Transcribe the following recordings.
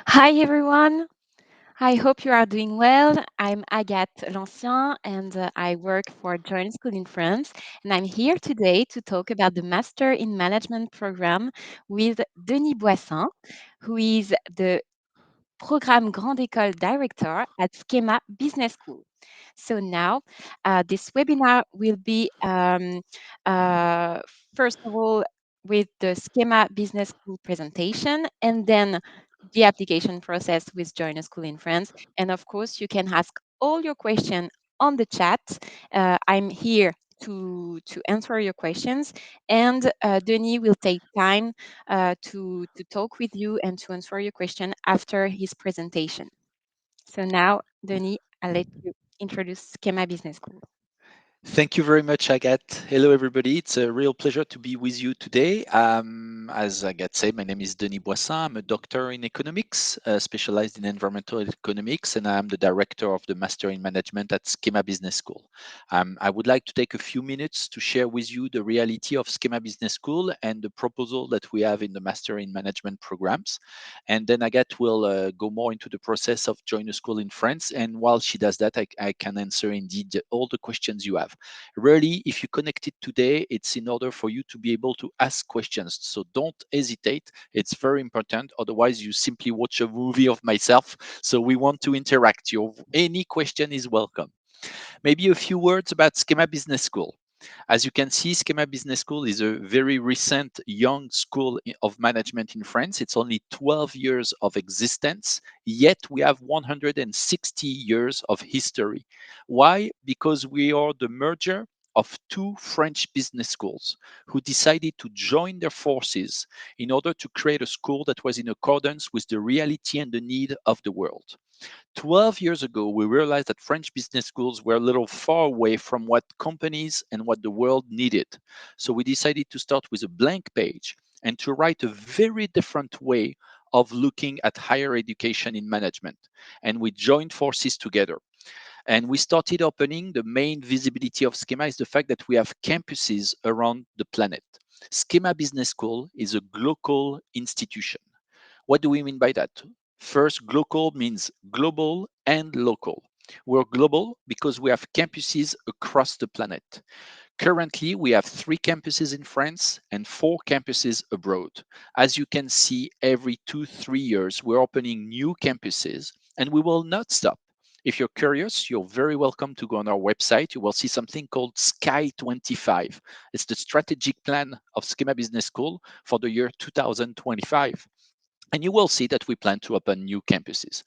Hi everyone. I hope you are doing well. I'm Agathe Lancien and I work for Join School in France. And I'm here today to talk about the Master in Management program with Denis Boissin, who is the Programme Grande École Director at Skema Business School. So now, this webinar will be, uh, first of all, with the Schema Business School presentation, and then the application process with Join a School in France. And of course, you can ask all your questions on the chat. I'm here to answer your questions, and Denis will take time to talk with you and to answer your question after his presentation. So now, Denis, I'll let you introduce Schema Business School. Thank you very much, Agathe. Hello, everybody. It's a real pleasure to be with you today. As Agathe said, my name is Denis Boissin. I'm a doctor in economics, specialized in environmental economics, and I'm the director of the Master in Management at Schema Business School. I would like to take a few minutes to share with you the reality of Schema Business School and the proposal that we have in the Master in Management programs. And then Agathe will go more into the process of join a school in France. And while she does that, I can answer indeed all the questions you have. Really, if you connected today, it's in order for you to be able to ask questions. So don't hesitate. It's very important. Otherwise, you simply watch a movie of myself. So we want to interact. Any question is welcome. Maybe a few words about Schema Business School. As you can see, Schema Business School is a very recent young school of management in France. It's only 12 years of existence, yet we have 160 years of history. Why? Because we are the merger of two French business schools who decided to join their forces in order to create a school that was in accordance with the reality and the need of the world. 12 years ago, we realized that French business schools were a little far away from what companies and what the world needed. So we decided to start with a blank page and to write a very different way of looking at higher education in management. And we joined forces together. And we started opening the main visibility of Schema is the fact that we have campuses around the planet. Schema Business School is a global institution. What do we mean by that? First, global means global and local. We're global because we have campuses across the planet. Currently, we have 3 campuses in France and 4 campuses abroad. As you can see, every 2, 3 years, we're opening new campuses and we will not stop. If you're curious, you're very welcome to go on our website. You will see something called Sky 25. It's the strategic plan of Schema Business School for the year 2025. And you will see that we plan to open new campuses.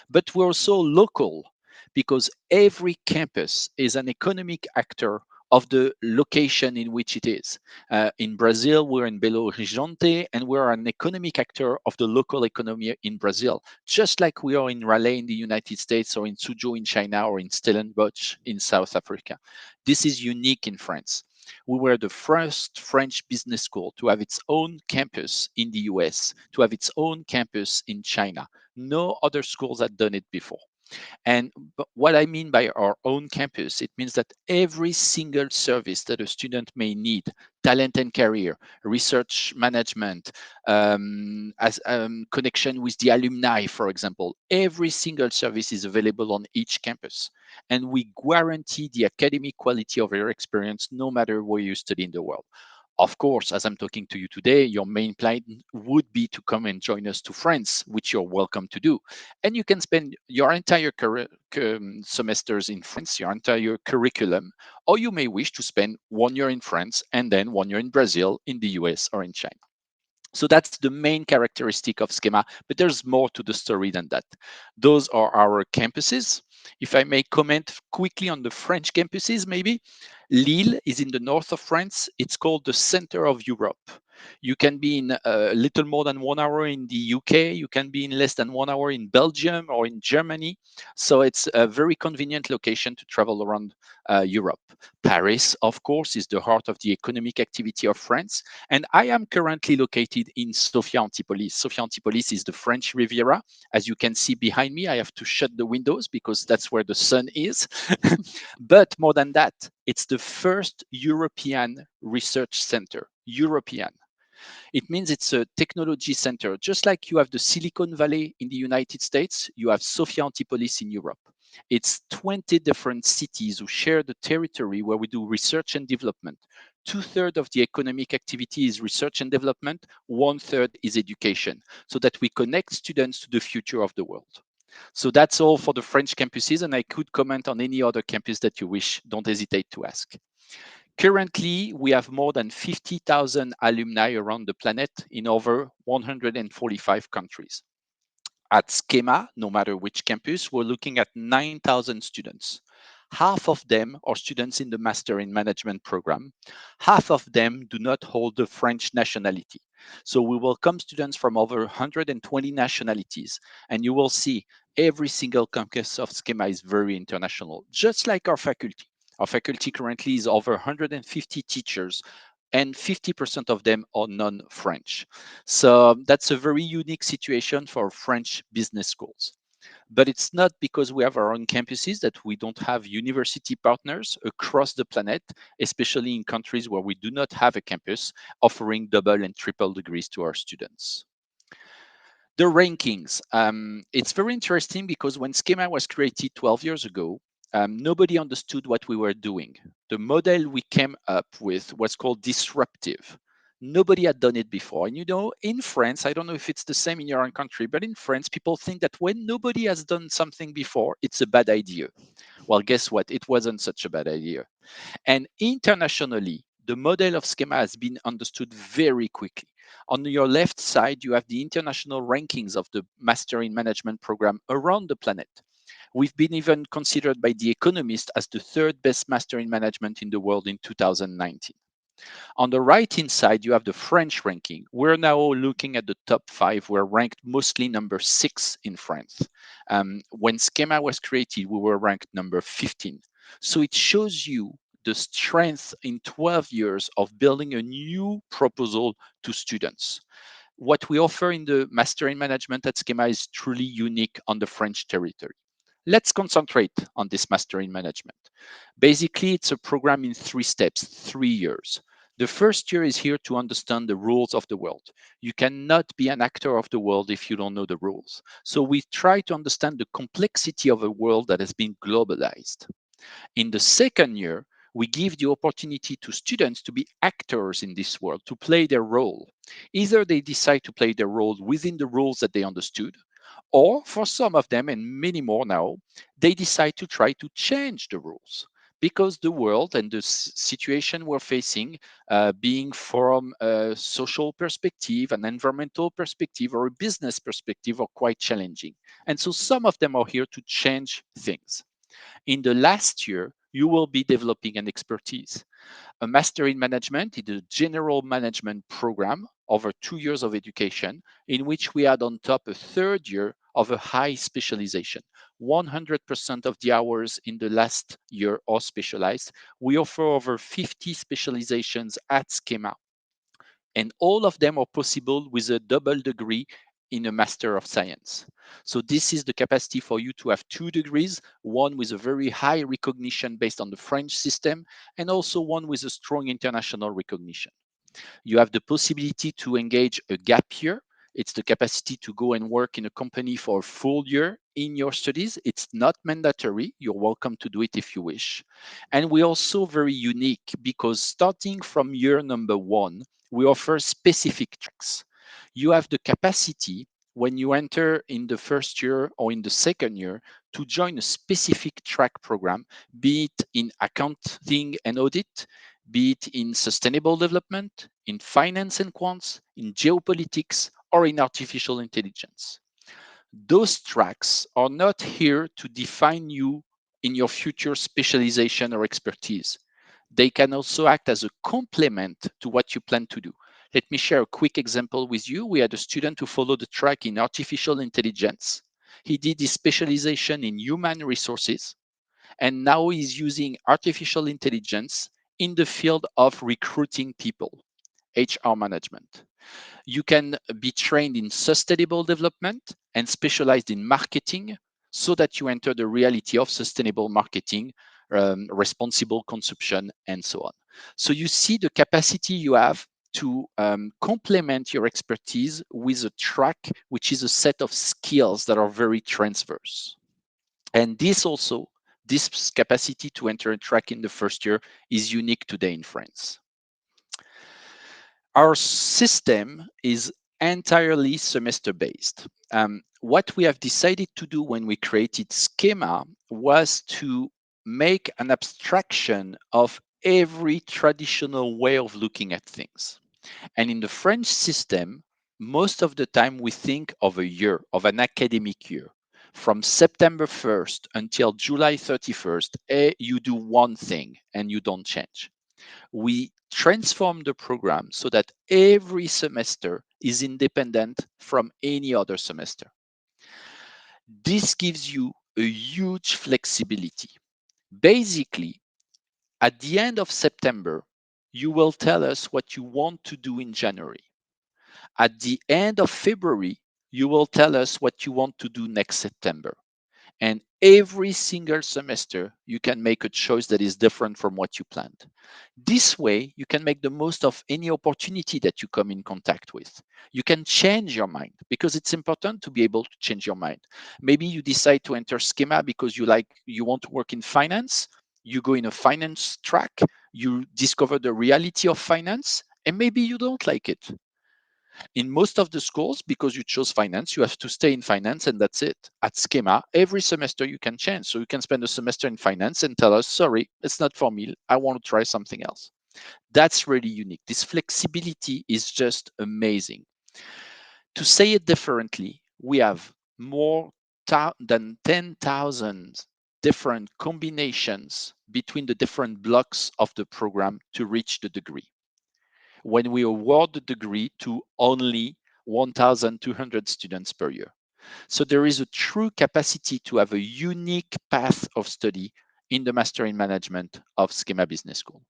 But we're also local because every campus is an economic actor of the location in which it is. In Brazil, we're in Belo Horizonte, and we're an economic actor of the local economy in Brazil, just like we are in Raleigh in the United States, or in Suzhou in China, or in Stellenbosch in South Africa. This is unique in France. We were the first French business school to have its own campus in the US, to have its own campus in China. No other schools had done it before. And what I mean by our own campus, it means that every single service that a student may need, talent and career, research management, as connection with the alumni, for example, every single service is available on each campus. And we guarantee the academic quality of your experience no matter where you study in the world. Of course, as I'm talking to you today, your main plan would be to come and join us to France, which you're welcome to do. And you can spend your entire semesters in France, your entire curriculum, or you may wish to spend 1 year in France and then 1 year in Brazil, in the US, or in China. So that's the main characteristic of Schema, but there's more to the story than that. Those are our campuses. If I may comment quickly on the French campuses, maybe. Lille is in the north of France. It's called the center of Europe. You can be in a little more than 1 hour in the UK. You can be in less than 1 hour in Belgium or in Germany. So it's a very convenient location to travel around Europe. Paris, of course, is the heart of the economic activity of France. And I am currently located in Sophia Antipolis. Sophia Antipolis is the French Riviera. As you can see behind me, I have to shut the windows because that's where the sun is. But more than that, it's the first European research center. European. It means it's a technology center. Just like you have the Silicon Valley in the United States, you have Sophia Antipolis in Europe. It's 20 different cities who share the territory where we do research and development. Two-thirds of the economic activity is research and development, one-third is education, so that we connect students to the future of the world. So that's all for the French campuses, and I could comment on any other campus that you wish. Don't hesitate to ask. Currently, we have more than 50,000 alumni around the planet in over 145 countries. At Schema, no matter which campus, we're looking at 9,000 students. Half of them are students in the Master in Management program. Half of them do not hold the French nationality. So we welcome students from over 120 nationalities, and you will see every single campus of Schema is very international, just like our faculty. Our faculty currently is over 150 teachers, and 50% of them are non-French. So that's a very unique situation for French business schools. But it's not because we have our own campuses that we don't have university partners across the planet, especially in countries where we do not have a campus offering double and triple degrees to our students. The rankings. It's very interesting because when Schema was created 12 years ago, nobody understood what we were doing. The model we came up with was called disruptive. Nobody had done it before. And in France, I don't know if it's the same in your own country, but in France, people think that when nobody has done something before, it's a bad idea. Well, guess what? It wasn't such a bad idea. And internationally, the model of Schema has been understood very quickly. On your left side, you have the international rankings of the Master in Management program around the planet. We've been even considered by The Economist as the third best Master in Management in the world in 2019. On the right-hand side, you have the French ranking. We're now looking at the top five. We're ranked mostly number 6 in France. When Schema was created, we were ranked number 15. So it shows you the strength in 12 years of building a new proposal to students. What we offer in the Master in Management at Schema is truly unique on the French territory. Let's concentrate on this Master in Management. Basically, it's a program in 3 steps, 3 years. The first year is here to understand the rules of the world. You cannot be an actor of the world if you don't know the rules. So we try to understand the complexity of a world that has been globalized. In the second year, we give the opportunity to students to be actors in this world, to play their role. Either they decide to play their role within the rules that they understood, or for some of them, and many more now, they decide to try to change the rules because the world and the situation we're facing, being from a social perspective, an environmental perspective, or a business perspective, are quite challenging. And so some of them are here to change things. In the last year, you will be developing an expertise. A Master in Management is a general management program over 2 years of education, in which we add on top a third year of a high specialization. 100% of the hours in the last year are specialized. We offer over 50 specializations at Schema, and all of them are possible with a double degree in a Master of Science. So this is the capacity for you to have 2 degrees, one with a very high recognition based on the French system, and also one with a strong international recognition. You have the possibility to engage a gap year. It's the capacity to go and work in a company for a full year in your studies. It's not mandatory. You're welcome to do it if you wish. And we're also very unique because starting from year number 1, we offer specific tracks. You have the capacity when you enter in the first year or in the second year to join a specific track program, be it in accounting and audit, be it in sustainable development, in finance and quants, in geopolitics, or in artificial intelligence. Those tracks are not here to define you in your future specialization or expertise. They can also act as a complement to what you plan to do. Let me share a quick example with you. We had a student who followed the track in artificial intelligence. He did his specialization in human resources, and now he's using artificial intelligence in the field of recruiting people, HR management. You can be trained in sustainable development and specialized in marketing so that you enter the reality of sustainable marketing, responsible consumption, and so on. So you see the capacity you have to complement your expertise with a track, which is a set of skills that are very transverse. And this capacity to enter a track in the first year is unique today in France. Our system is entirely semester based. What we have decided to do when we created Skema was to make an abstraction of every traditional way of looking at things. And in the French system, most of the time we think of a year, of an academic year. From September 1st until July 31st, you do one thing and you don't change. We transform the program so that every semester is independent from any other semester. This gives you a huge flexibility. Basically, at the end of September, you will tell us what you want to do in January. At the end of February, you will tell us what you want to do next September. And every single semester, you can make a choice that is different from what you planned. This way, you can make the most of any opportunity that you come in contact with. You can change your mind because it's important to be able to change your mind. Maybe you decide to enter Schema because you want to work in finance. You go in a finance track, you discover the reality of finance, and maybe you don't like it. In most of the schools, because you chose finance, you have to stay in finance and that's it. At Schema, every semester you can change. So you can spend a semester in finance and tell us, sorry, it's not for me. I want to try something else. That's really unique. This flexibility is just amazing. To say it differently, we have more than 10,000 different combinations between the different blocks of the program to reach the degree. When we award the degree to only 1,200 students per year. So there is a true capacity to have a unique path of study in the Master in Management of Schema Business School.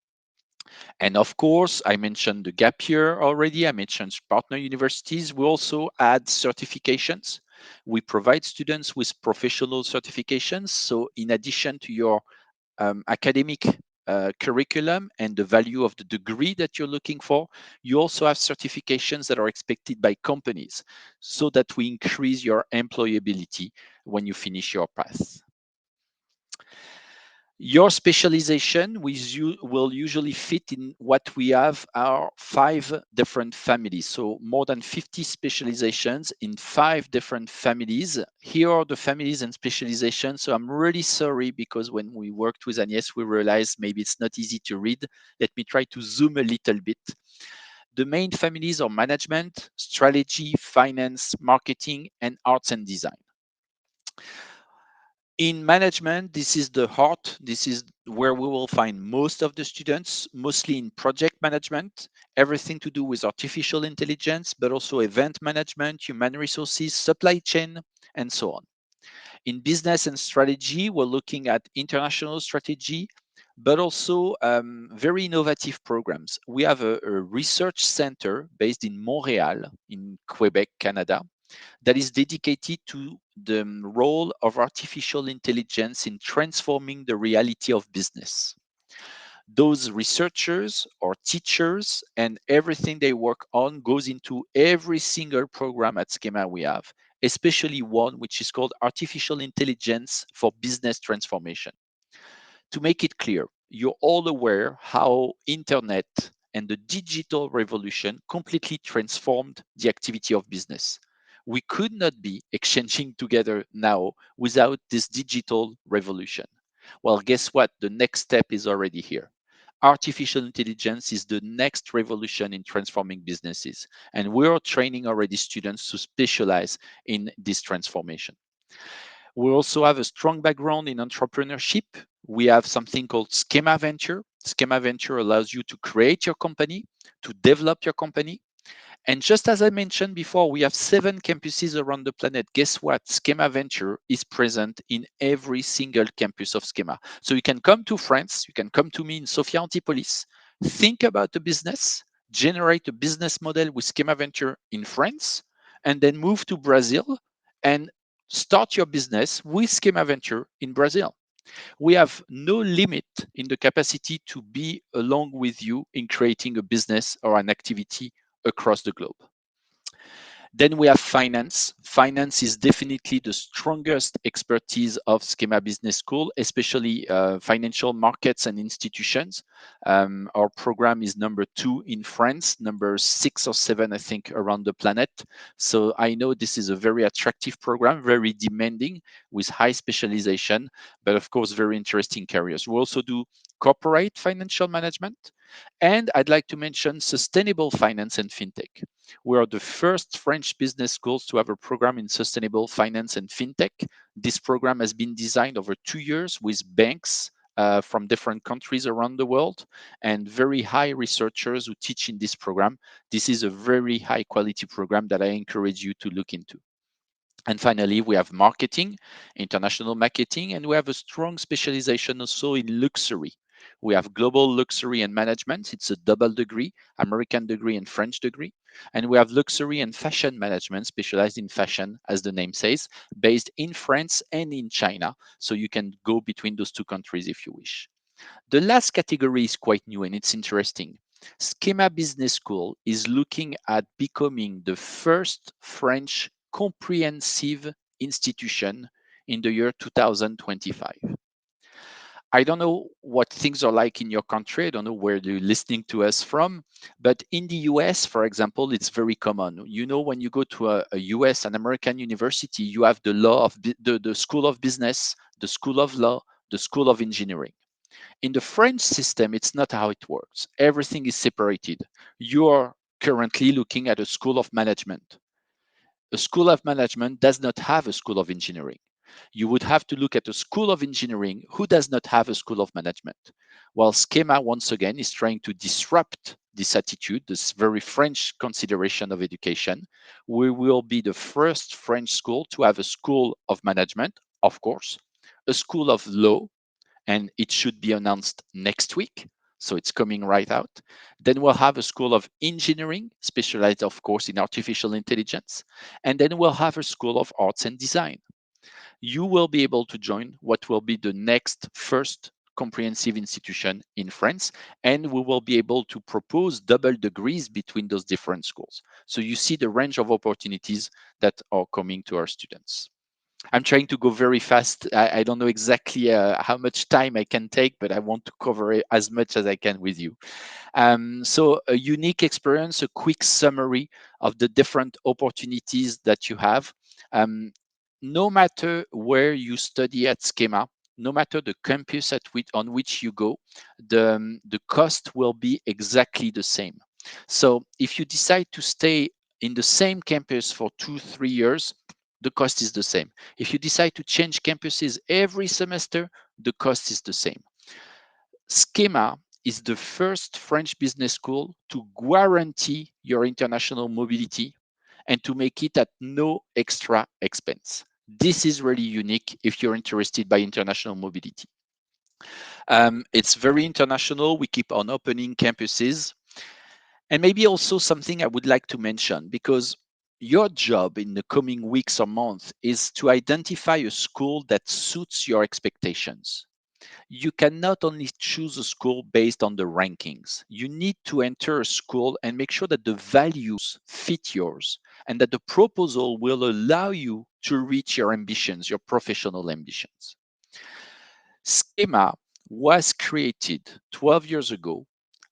And of course, I mentioned the gap year already. I mentioned partner universities. We also add certifications. We provide students with professional certifications. So in addition to your academic curriculum and the value of the degree that you're looking for, you also have certifications that are expected by companies so that we increase your employability when you finish your path. Your specialization will usually fit in what we have are 5 different families. So more than 50 specializations in 5 different families. Here are the families and specializations. So I'm really sorry because when we worked with Agnès, we realized maybe it's not easy to read. Let me try to zoom a little bit. The main families are management, strategy, finance, marketing, and arts and design. In management, this is the heart. This is where we will find most of the students, mostly in project management, everything to do with artificial intelligence, but also event management, human resources, supply chain, and so on. In business and strategy, we're looking at international strategy, but also very innovative programs. We have a research center based in Montreal, in Quebec, Canada, that is dedicated to the role of artificial intelligence in transforming the reality of business. Those researchers or teachers and everything they work on goes into every single program at Schema we have, especially one which is called Artificial Intelligence for Business Transformation. To make it clear, you're all aware how internet and the digital revolution completely transformed the activity of business. We could not be exchanging together now without this digital revolution. Well, guess what? The next step is already here. Artificial intelligence is the next revolution in transforming businesses, and we're training already students to specialize in this transformation. We also have a strong background in entrepreneurship. We have something called Schema Venture. Schema Venture allows you to create your company, to develop your company. And just as I mentioned before, we have 7 campuses around the planet. Guess what? Schema Venture is present in every single campus of Schema. So you can come to France, you can come to me in Sophia Antipolis, think about the business, generate a business model with Schema Venture in France, and then move to Brazil and start your business with Schema Venture in Brazil. We have no limit in the capacity to be along with you in creating a business or an activity across the globe. Then we have finance. Finance is definitely the strongest expertise of Schema Business School, especially financial markets and institutions. Our program is number 2 in France, number 6 or 7, I think, around the planet. So I know this is a very attractive program, very demanding with high specialization, but of course, very interesting careers. We also do corporate financial management. And I'd like to mention sustainable finance and fintech. We are the first French business schools to have a program in sustainable finance and fintech. This program has been designed over 2 years with banks from different countries around the world and very high researchers who teach in this program. This is a very high quality program that I encourage you to look into. And finally, we have marketing, international marketing, and we have a strong specialization also in luxury. We have global luxury and management. It's a double degree, American degree and French degree. And we have luxury and fashion management, specialized in fashion, as the name says, based in France and in China. So you can go between those two countries if you wish. The last category is quite new and it's interesting. Schema Business School is looking at becoming the first French comprehensive institution in the year 2025. I don't know what things are like in your country. I don't know where you're listening to us from, but in the US, for example, it's very common. You know, when you go to a US, an American university, you have the law of the School of Business, the School of Law, the School of Engineering. In the French system, it's not how it works. Everything is separated. You are currently looking at a school of management. A school of management does not have a school of engineering. You would have to look at a school of engineering who does not have a school of management. While Schema, once again, is trying to disrupt this attitude, this very French consideration of education. We will be the first French school to have a school of management, of course, a school of law, and it should be announced next week. So it's coming right out. Then we'll have a school of engineering, specialized, of course, in artificial intelligence. And then we'll have a school of arts and design. You will be able to join what will be the next first comprehensive institution in France, and we will be able to propose double degrees between those different schools. So you see the range of opportunities that are coming to our students. I'm trying to go very fast. I don't know exactly how much time I can take, but I want to cover it as much as I can with you. So, a unique experience, a quick summary of the different opportunities that you have. Um, no matter where you study at Schema, no matter the campus on which you go, the cost will be exactly the same. So, if you decide to stay in the same campus for 2, 3 years, the cost is the same. If you decide to change campuses every semester, the cost is the same. Schema is the first French business school to guarantee your international mobility and to make it at no extra expense. This is really unique if you're interested by international mobility. It's very international. We keep on opening campuses. And maybe also something I would like to mention, because your job in the coming weeks or months is to identify a school that suits your expectations. You cannot only choose a school based on the rankings. You need to enter a school and make sure that the values fit yours and that the proposal will allow you to reach your ambitions, your professional ambitions. Schema was created 12 years ago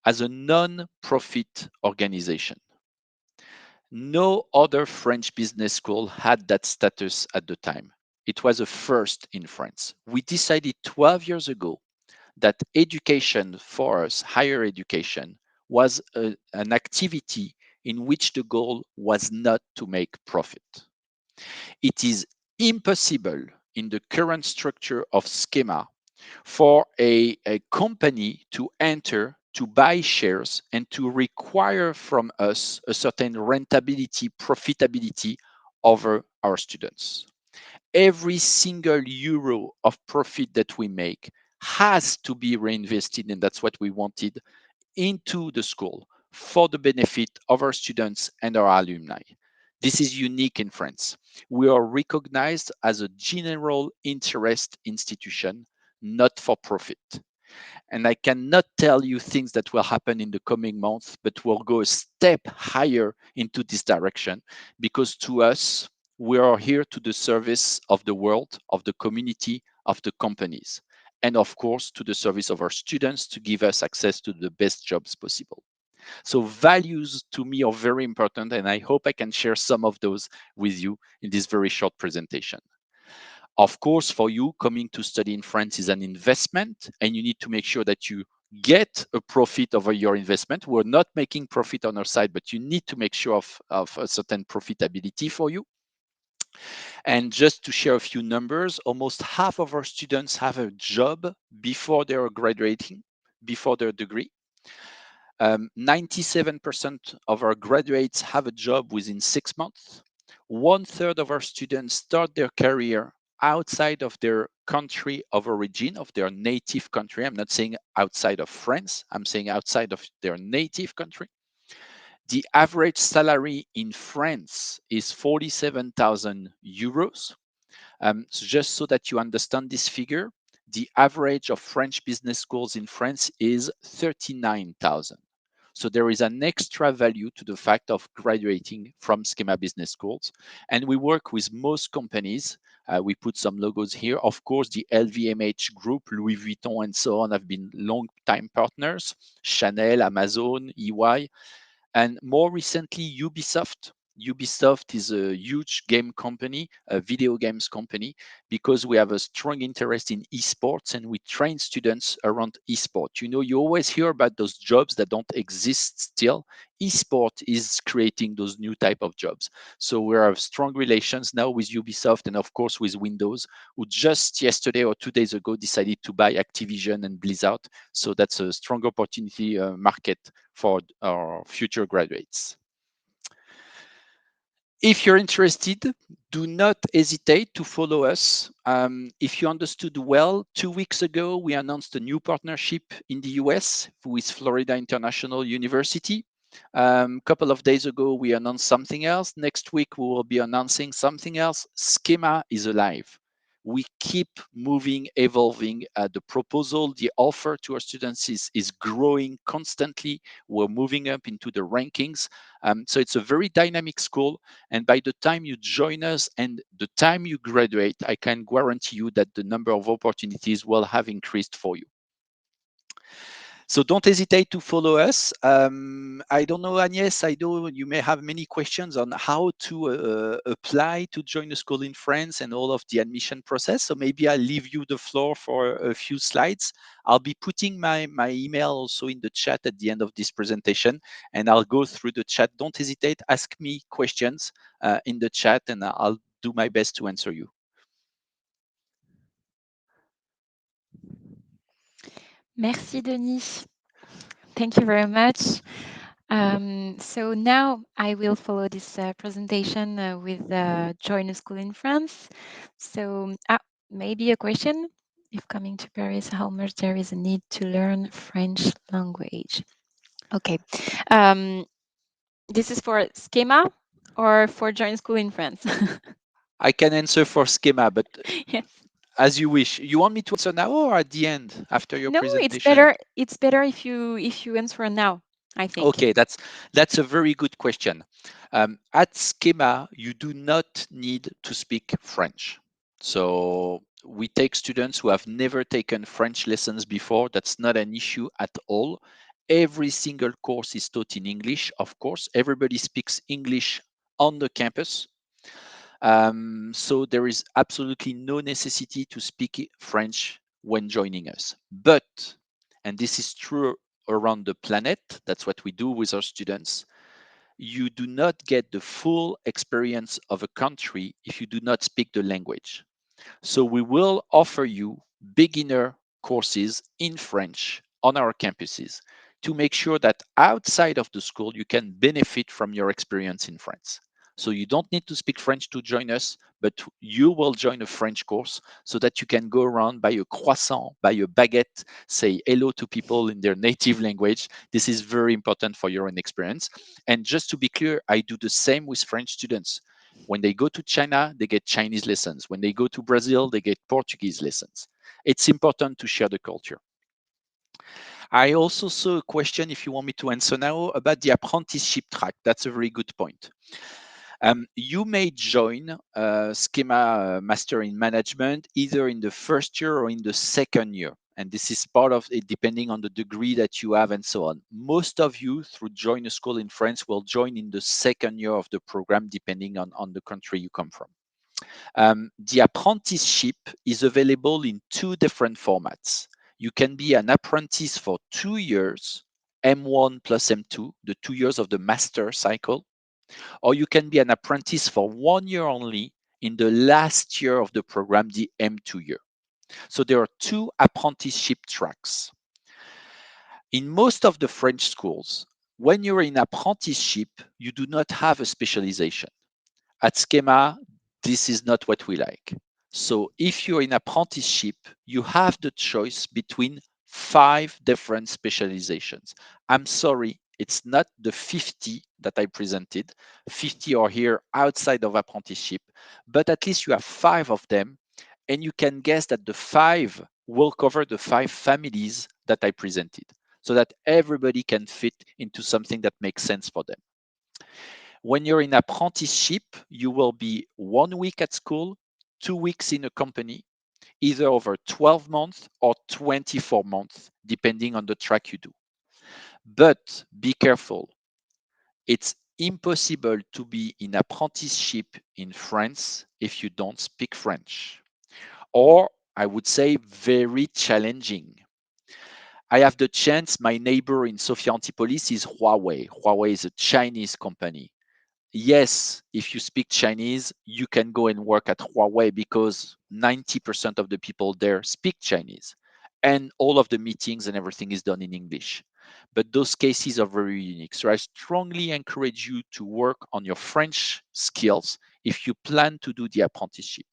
as a non-profit organization. No other French business school had that status at the time. It was a first in France. We decided 12 years ago that education for us, higher education, was an activity in which the goal was not to make profit. It is impossible in the current structure of Schema for a company to enter, to buy shares, and to require from us a certain rentability, profitability over our students. Every single euro of profit that we make has to be reinvested, and that's what we wanted, into the school for the benefit of our students and our alumni. This is unique in France. We are recognized as a general interest institution, not for profit. And I cannot tell you things that will happen in the coming months, but we'll go a step higher into this direction because to us, we are here to the service of the world, of the community, of the companies, and of course, to the service of our students to give us access to the best jobs possible. So, values to me are very important, and I hope I can share some of those with you in this very short presentation. Of course, for you, coming to study in France is an investment, and you need to make sure that you get a profit over your investment. We're not making profit on our side, but you need to make sure of a certain profitability for you. And just to share a few numbers, almost half of our students have a job before they are graduating, before their degree. 97% of our graduates have a job within 6 months. One third of our students start their career outside of their country of origin, of their native country. I'm not saying outside of France, I'm saying outside of their native country. The average salary in France is 47,000 euros. So just so that you understand this figure, the average of French business schools in France is 39,000. So there is an extra value to the fact of graduating from Schema Business Schools. And we work with most companies. We put some logos here. Of course, the LVMH group, Louis Vuitton, and so on have been long-time partners. Chanel, Amazon, EY, and more recently, Ubisoft. Ubisoft is a huge game company, a video games company, because we have a strong interest in esports and we train students around esports. You know, you always hear about those jobs that don't exist still. Esport is creating those new type of jobs. So we have strong relations now with Ubisoft and of course with Windows, who just yesterday or 2 days ago decided to buy Activision and Blizzard. So that's a strong opportunity market for our future graduates. If you're interested, do not hesitate to follow us. If you understood well, 2 weeks ago, we announced a new partnership in the US with Florida International University. A couple of days ago, we announced something else. Next week, we will be announcing something else. Schema is alive. We keep moving, evolving. The proposal, the offer to our students is growing constantly. We're moving up into the rankings. So it's a very dynamic school. And by the time you join us and the time you graduate, I can guarantee you that the number of opportunities will have increased for you. So don't hesitate to follow us. I don't know, Agnes, I know you may have many questions on how to apply to join a school in France and all of the admission process. So maybe I'll leave you the floor for a few slides. I'll be putting my email also in the chat at the end of this presentation, and I'll go through the chat. Don't hesitate, ask me questions in the chat, and I'll do my best to answer you. Merci, Denis. Thank you very much. So now I will follow this presentation with Join a School in France. So maybe a question. If coming to Paris, how much there is a need to learn French language? Okay. Um, this is for Schema or for Join School in France? I can answer for Schema, but Yes. as you wish. You want me to answer now or at the end after your No, it's presentation? better. It's better if you answer now, I think. Okay, that's a very good question. At Schema, you do not need to speak French. So we take students who have never taken French lessons before. That's not an issue at all. Every single course is taught in English, of course. Everybody speaks English on the campus. So there is absolutely no necessity to speak French when joining us. But, and this is true around the planet, that's what we do with our students, you do not get the full experience of a country if you do not speak the language. So we will offer you beginner courses in French on our campuses to make sure that outside of the school, you can benefit from your experience in France. So you don't need to speak French to join us, but you will join a French course so that you can go around, buy a croissant, buy a baguette, say hello to people in their native language. This is very important for your own experience. And just to be clear, I do the same with French students. When they go to China, they get Chinese lessons. When they go to Brazil, they get Portuguese lessons. It's important to share the culture. I also saw a question, if you want me to answer now, about the apprenticeship track. That's a very good point. You may join Schema Master in Management either in the first year or in the second year. And this is part of it depending on the degree that you have and so on. Most of you, through Join a School in France, will join in the second year of the program, depending on the country you come from. The apprenticeship is available in two different formats. You can be an apprentice for 2 years, M1 plus M2, the 2 years of the master cycle, or you can be an apprentice for 1 year only in the last year of the program, the M2 year. So there are two apprenticeship tracks. In most of the French schools, when you're in apprenticeship, you do not have a specialization. At Schema, this is not what we like. So if you're in apprenticeship, you have the choice between 5 different specializations. I'm sorry, it's not the 50 that I presented. 50 are here outside of apprenticeship, but at least you have 5 of them. And you can guess that the 5 will cover the 5 families that I presented so that everybody can fit into something that makes sense for them. When you're in apprenticeship, you will be 1 week at school, 2 weeks in a company, either over 12 months or 24 months, depending on the track you do. But be careful. It's impossible to be in apprenticeship in France if you don't speak French. Or I would say very challenging. I have the chance, my neighbor in Sophia Antipolis is Huawei. Huawei is a Chinese company. Yes, if you speak Chinese, you can go and work at Huawei because 90% of the people there speak Chinese. And all of the meetings and everything is done in English. But those cases are very unique. So I strongly encourage you to work on your French skills if you plan to do the apprenticeship.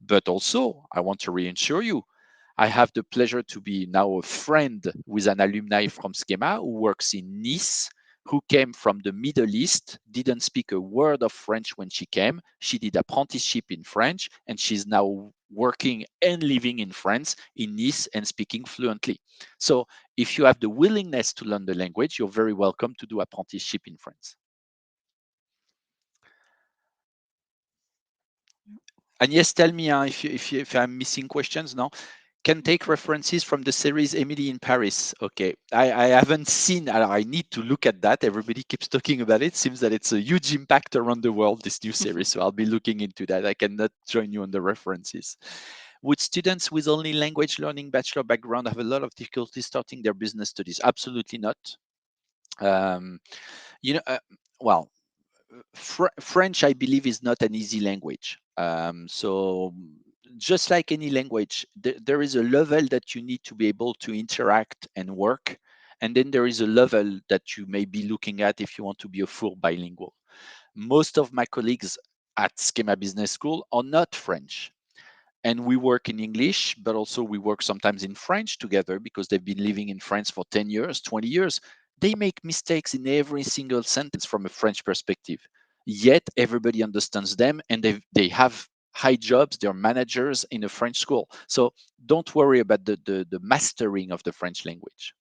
But also, I want to reassure you, I have the pleasure to be now a friend with an alumni from Schema who works in Nice, who came from the Middle East, didn't speak a word of French when she came. She did apprenticeship in French, and she's now working and living in France, in Nice, and speaking fluently. So if you have the willingness to learn the language, you're very welcome to do apprenticeship in France. And yes, tell me if I'm missing questions now. Can take references from the series Emily in Paris. Okay, I haven't seen. I need to look at that. Everybody keeps talking about it. Seems that it's a huge impact around the world, this new series. So I'll be looking into that. I cannot join you on the references. Would students with only language learning bachelor background have a lot of difficulty starting their business studies? Absolutely not. Um, you know, well, French, I believe, is not an easy language. So just like any language, there is a level that you need to be able to interact and work. And then there is a level that you may be looking at if you want to be a full bilingual. Most of my colleagues at Schema Business School are not French. And we work in English, but also we work sometimes in French together because they've been living in France for 10 years, 20 years. They make mistakes in every single sentence from a French perspective. Yet everybody understands them and they have high jobs, they're managers in a French school. So don't worry about the mastering of the French language.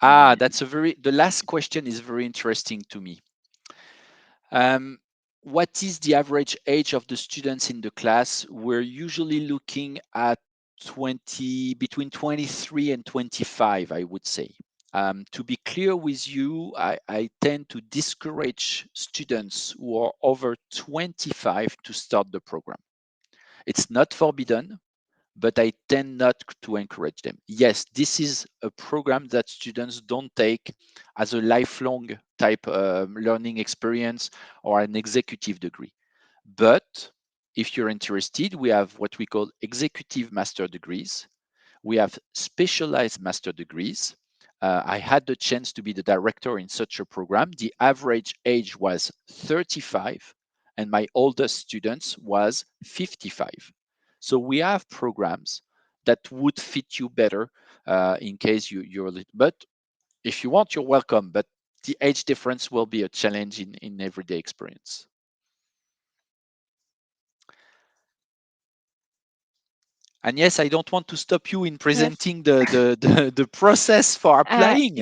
Yeah. The last question is very interesting to me. Um, what is the average age of the students in the class? We're usually looking at 20, between 23 and 25, I would say. To be clear with you, I tend to discourage students who are over 25 to start the program. It's not forbidden, but I tend not to encourage them. Yes, this is a program that students don't take as a lifelong type learning experience or an executive degree. But if you're interested, we have what we call executive master degrees. We have specialized master degrees. I had the chance to be the director in such a program. The average age was 35, and my oldest students was 55. So we have programs that would fit you better in case you're a little. But if you want, you're welcome. But the age difference will be a challenge in everyday experience. And yes, I don't want to stop you in Yes. presenting the process for Uh, applying.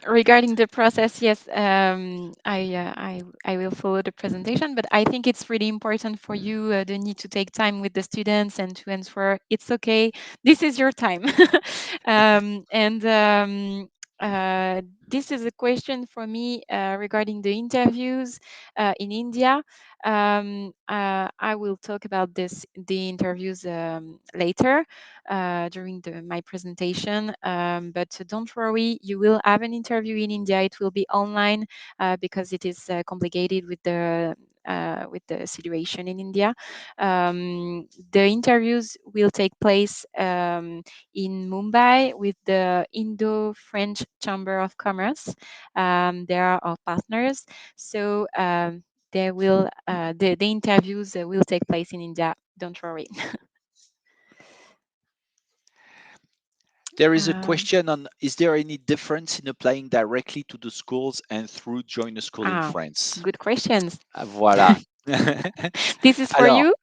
Regarding the process, yes, I will follow the presentation, but I think it's really important for you, the need to take time with the students and to answer. It's okay. This is your time. And this is a question for me regarding the interviews in India. I will talk about the interviews later during my presentation. But don't worry, you will have an interview in India. It will be online because it is complicated with the situation in India. The interviews will take place in Mumbai with the Indo-French Chamber of Commerce. They are our partners. So the interviews will take place in India. Don't worry. There is a Um, question on, is there any difference in applying directly to the schools and through join a school in Ah, France? good questions. Voilà. This is for Alors, you?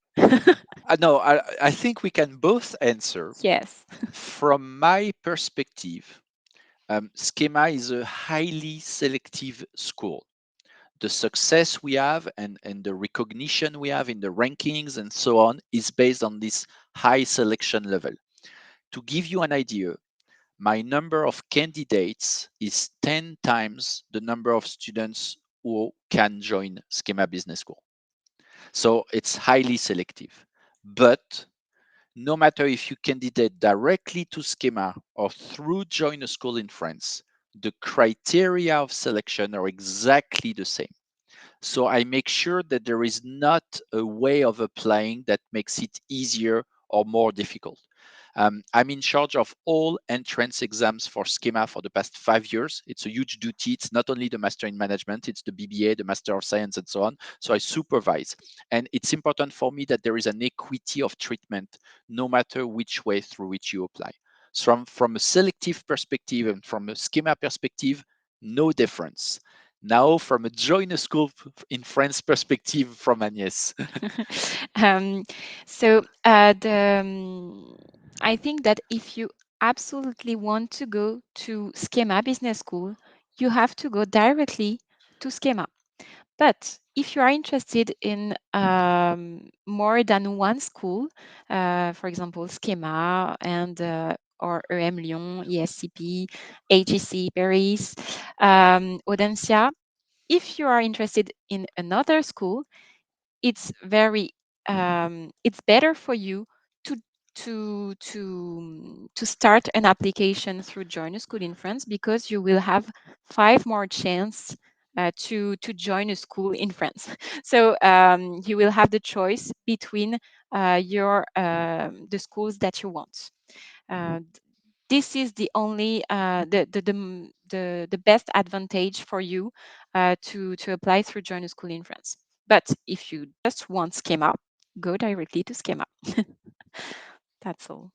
no, I think we can both answer. Yes. From my perspective, Schema is a highly selective school. The success we have and the recognition we have in the rankings and so on is based on this high selection level. To give you an idea, my number of candidates is 10 times the number of students who can join Schema Business School. So it's highly selective. But no matter if you candidate directly to Schema or through join a school in France, the criteria of selection are exactly the same. So I make sure that there is not a way of applying that makes it easier or more difficult. I'm in charge of all entrance exams for Schema for the past 5 years. It's a huge duty. It's not only the Master in Management, it's the BBA, the Master of Science, and so on. So I supervise. And it's important for me that there is an equity of treatment, no matter which way through which you apply. So from a selective perspective and from a Schema perspective, no difference. Now, from a join a school in France perspective from Agnès. um, so I think that if you absolutely want to go to Schema Business School, you have to go directly to Schema. But if you are interested in more than one school, for example, Schema and or EM Lyon, ESCP, HEC Paris, Audencia, if you are interested in another school, it's better for you to to start an application through join a school in France because you will have five more chance to join a school in France. So you will have the choice between your the schools that you want. Uh, this is the only the best advantage for you to apply through join a school in France. But if you just want Schema, go directly to Schema. That's all.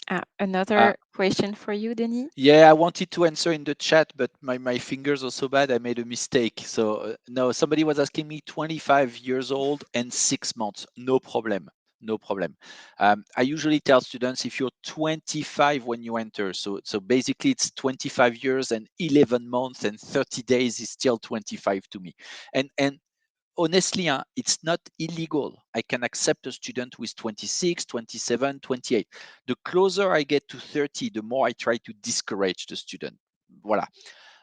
Uh, Another question for you, Denis? Yeah, I wanted to answer in the chat, but my fingers are so bad, I made a mistake. So, no, somebody was asking me 25 years old and 6 months. No problem. No problem. I usually tell students if you're 25 when you enter, so basically it's 25 years and 11 months and 30 days is still 25 to me. And honestly, it's not illegal. I can accept a student who is 26, 27, 28. The closer I get to 30, the more I try to discourage the student. Voila.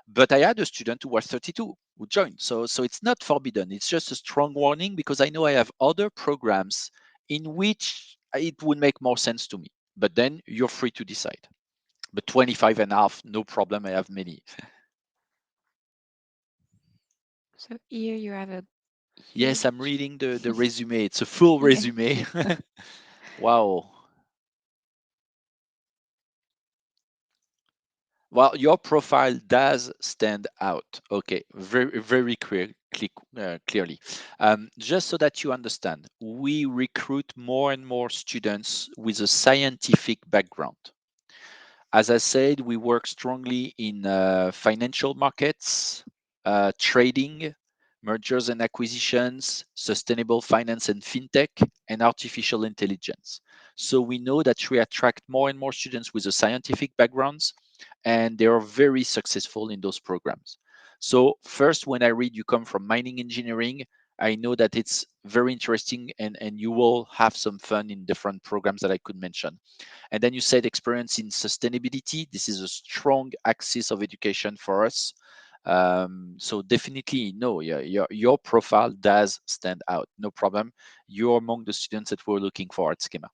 But I had a student who was 32 who joined. So it's not forbidden. It's just a strong warning because I know I have other programs in which it would make more sense to me. But then you're free to decide. But 25 and a half, no problem. I have many. So here you have a Yes, huge. I'm reading the resume. It's a full Yeah. resume. Wow. Well, your profile does stand out. Okay, very clearly. Just so that you understand, we recruit more and more students with a scientific background. As I said, we work strongly in financial markets, trading, mergers and acquisitions, sustainable finance and fintech, and artificial intelligence. So we know that we attract more and more students with a scientific backgrounds, and they are very successful in those programs. So first, when I read you come from mining engineering, I know that it's very interesting, and you will have some fun in different programs that I could mention. And then you said experience in sustainability. This is a strong axis of education for us. So definitely, no, yeah, your profile does stand out. No problem. You're among the students that we're looking for at Schema.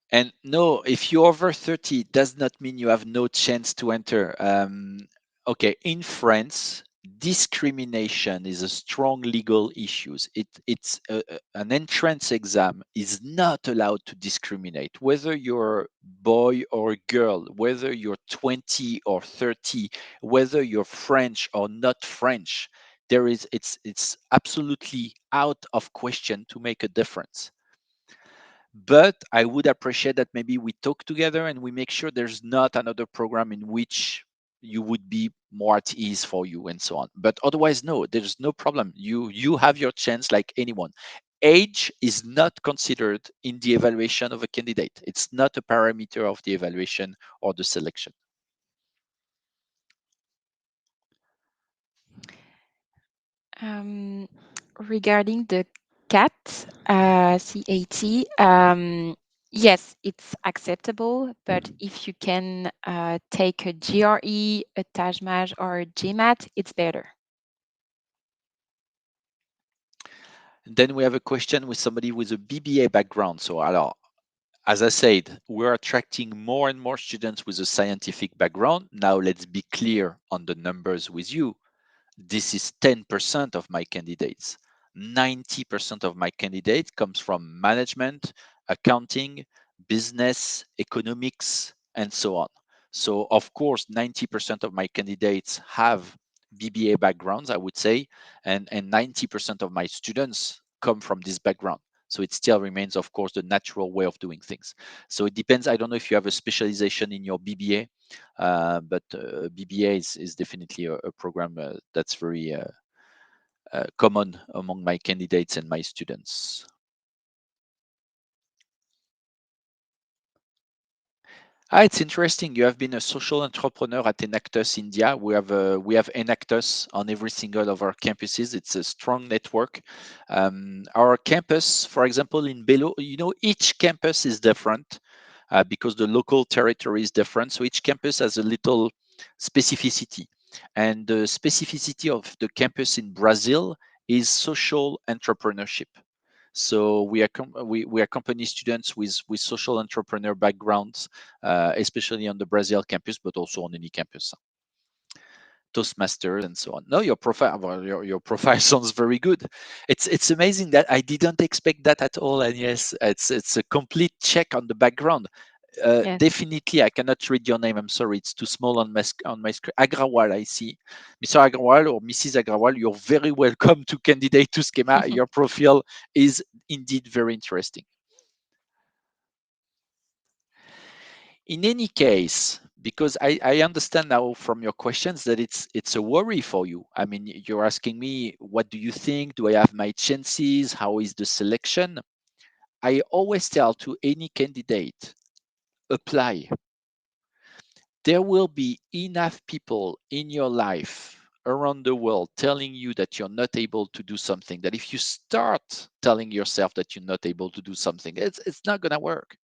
And no, if you're over 30, it does not mean you have no chance to enter. Okay, in France, discrimination is a strong legal issue. An entrance exam is not allowed to discriminate. Whether you're a boy or a girl, whether you're 20 or 30, whether you're French or not French, it's absolutely out of question to make a difference. But I would appreciate that maybe we talk together and we make sure there's not another program in which you would be more at ease for you and so on. But otherwise, no, there's no problem. You have your chance like anyone. Age is not considered in the evaluation of a candidate. It's not a parameter of the evaluation or the selection. Um, Regarding the CAT, yes, it's acceptable, but if you can take a GRE, a TAJMAJ, or a GMAT, it's better. Then we have a question with somebody with a BBA background. So, alors, as I said, we're attracting more and more students with a scientific background. Now, let's be clear on the numbers with you. This is 10% of my candidates. 90% of my candidates comes from management, accounting, business, economics, and so on. So of course, 90% of my candidates have BBA backgrounds, I would say, and 90% of my students come from this background. So it still remains, of course, the natural way of doing things. So it depends. I don't know if you have a specialization in your BBA, but BBA is definitely a program that's very common among my candidates and my students. It's interesting. You have been a social entrepreneur at Enactus India. We have Enactus on every single of our campuses. It's a strong network. Our campus, for example, in Belo, each campus is different because the local territory is different. So each campus has a little specificity, and the specificity of the campus in Brazil is social entrepreneurship. So we accompany students with social entrepreneur backgrounds, especially on the Brazil campus, but also on any campus. Toastmasters and so on. No, your profile sounds very good. It's amazing that I didn't expect that at all. And yes, it's a complete check on the background. Yes. Definitely, I cannot read your name. I'm sorry, it's too small on my screen. Agrawal, I see. Mr. Agrawal or Mrs. Agrawal, you're very welcome to candidate to Schema. Your profile is indeed very interesting. In any case, because I understand now from your questions that it's a worry for you. I mean, you're asking me, what do you think? Do I have my chances? How is the selection? I always tell to any candidate, apply. There will be enough people in your life around the world telling you that you're not able to do something, that if you start telling yourself that you're not able to do something, it's not going to work.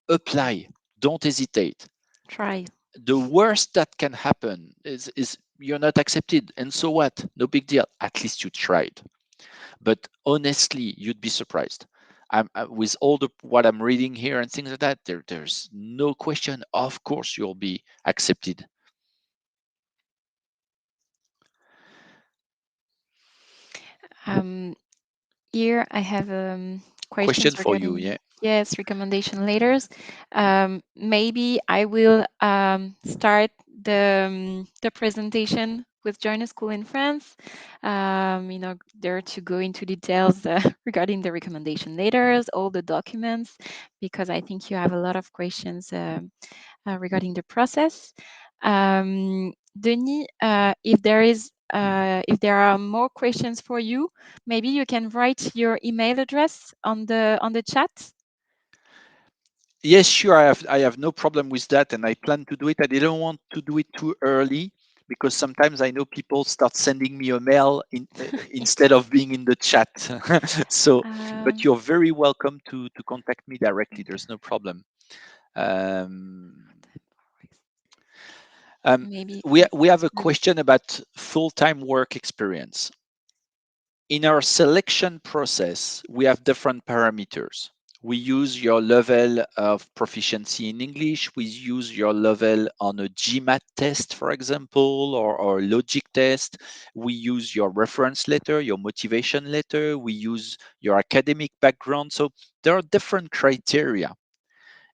Apply. Don't hesitate. Try. The worst that can happen is you're not accepted. And so what? No big deal. At least you tried. But honestly, you'd be surprised. With all the what I'm reading here and things like that, there's no question. Of course, you'll be accepted. Um, Here I have Question questions for you, regarding, yeah. yes, recommendation letters. Maybe I will start the presentation with Join a School in France. There to go into details regarding the recommendation letters, all the documents, because I think you have a lot of questions regarding the process. Denis, if there are more questions for you, maybe you can write your email address on the chat. Yes, sure. I have no problem with that, and I plan to do it. I didn't want to do it too early because sometimes I know people start sending me a mail instead of being in the chat. So, but Um, you're very welcome to contact me directly. There's no problem. Um, um, Maybe we have a maybe question about full-time work experience. In our selection process, we have different parameters. We use your level of proficiency in English. We use your level on a GMAT test, for example, or logic test. We use your reference letter, your motivation letter. We use your academic background. So there are different criteria.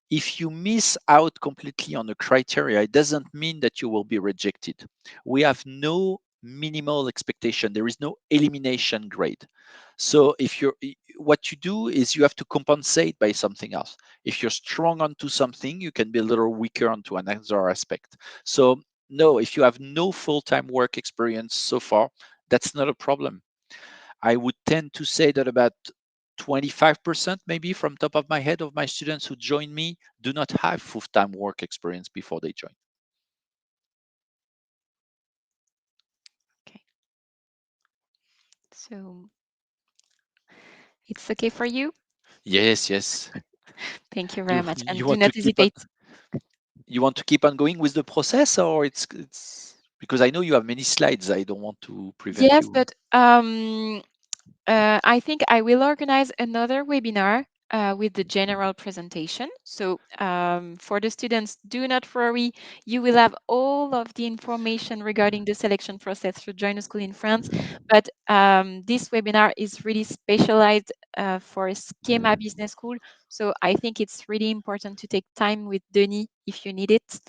If you miss out completely on the criteria, it doesn't mean that you will be rejected. We have no minimal expectation. There is no elimination grade. So if you're what you do is you have to compensate by something else. If you're strong onto something, you can be a little weaker onto another aspect. So no, if you have no full-time work experience so far, that's not a problem. I would tend to say that about 25%, maybe from top of my head, of my students who join me do not have full-time work experience before they join. okay. So it's okay for you. Yes, yes. Thank you very You much, and you do want to not keep on hesitate. you want to keep on going with the process, or it's because I know you have many slides. I don't want to prevent Yes, you. but I think I will organize another webinar with the general presentation. So for the students, do not worry. You will have all of the information regarding the selection process for Join a School in France. But this webinar is really specialized for Schema Business School. So I think it's really important to take time with Denis if you need it.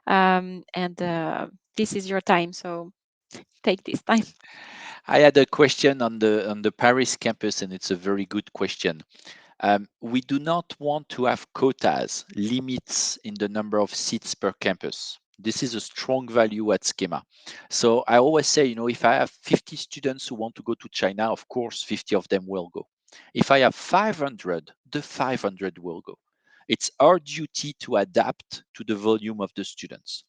And this is your time. So take this time. I had a question on the Paris campus, and it's a very good question. We do not want to have quotas, limits in the number of seats per campus. This is a strong value at Schema. So I always say, if I have 50 students who want to go to China, of course, 50 of them will go. If I have 500, the 500 will go. It's our duty to adapt to the volume of the students.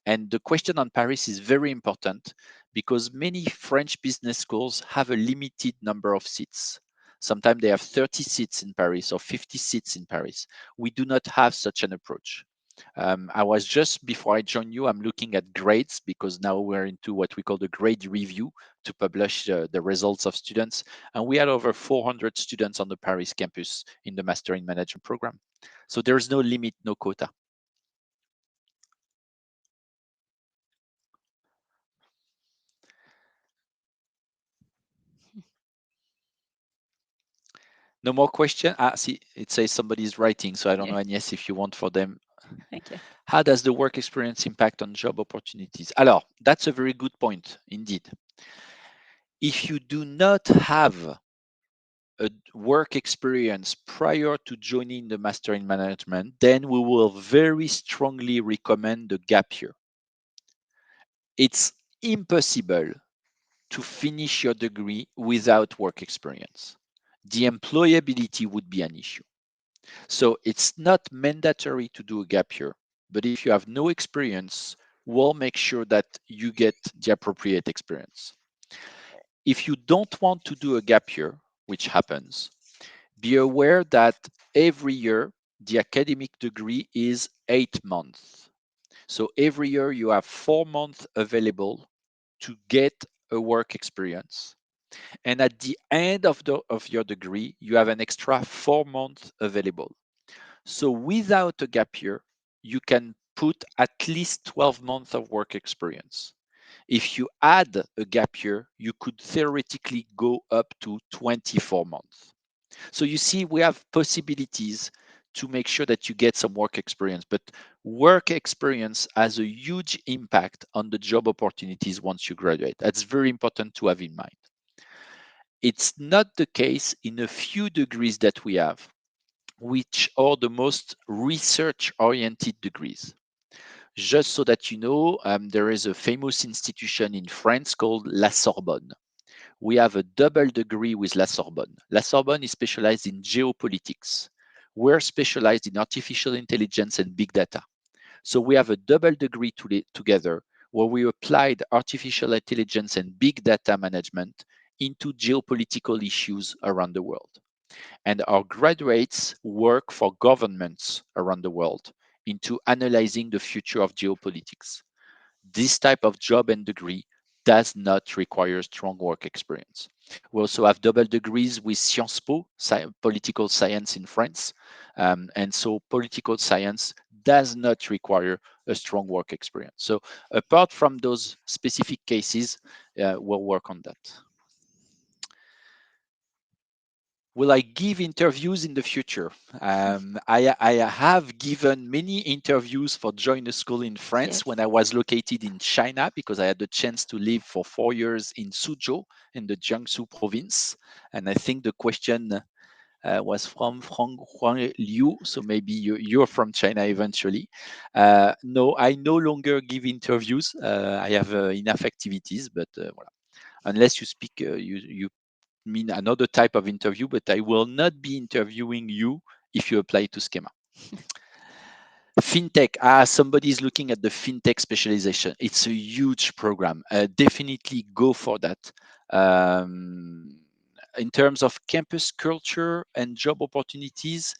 And the question on Paris is very important because many French business schools have a limited number of seats. Sometimes they have 30 seats in Paris or 50 seats in Paris. We do not have such an approach. I was just before I joined you, I'm looking at grades because now we're into what we call the grade review to publish the results of students. And we had over 400 students on the Paris campus in the Master in Management program. So there's no limit, no quota. No more question? See, it says somebody's writing, so I don't know, Yes. Agnès, if you want for them. Okay. How does the work experience impact on job opportunities? Alors, that's a very good point, indeed. If you do not have a work experience prior to joining the Master in Management, then we will very strongly recommend the gap year. It's impossible to finish your degree without work experience. The employability would be an issue. So it's not mandatory to do a gap year, but if you have no experience, we'll make sure that you get the appropriate experience. If you don't want to do a gap year, which happens, be aware that every year the academic degree is 8 months. So every year you have 4 months available to get a work experience. And at the end of your degree, you have an extra 4 months available. So without a gap year, you can put at least 12 months of work experience. If you add a gap year, you could theoretically go up to 24 months. So you see, we have possibilities to make sure that you get some work experience. But work experience has a huge impact on the job opportunities once you graduate. That's very important to have in mind. It's not the case in a few degrees that we have, which are the most research oriented degrees. Just so that you know, there is a famous institution in France called La Sorbonne. We have a double degree with La Sorbonne. La Sorbonne is specialized in geopolitics. We're specialized in artificial intelligence and big data. So we have a double degree together where we applied artificial intelligence and big data management into geopolitical issues around the world. And our graduates work for governments around the world into analyzing the future of geopolitics. This type of job and degree does not require strong work experience. We also have double degrees with Sciences Po, political science in France. And so political science does not require a strong work experience. So apart from those specific cases, we'll work on that. Will I give interviews in the future? I have given many interviews for join a school in France Yes. when I was located in China because I had the chance to live for 4 years in Suzhou in the Jiangsu province. And I think the question was from Huang Liu, so maybe you're from China eventually. No, I no longer give interviews. I have enough activities, but voilà. Unless you speak, you mean another type of interview, but I will not be interviewing you if you apply to Schema. Fintech, somebody is looking at the fintech specialization. It's a huge program. Definitely go for that. Um, in terms of campus culture and job opportunities,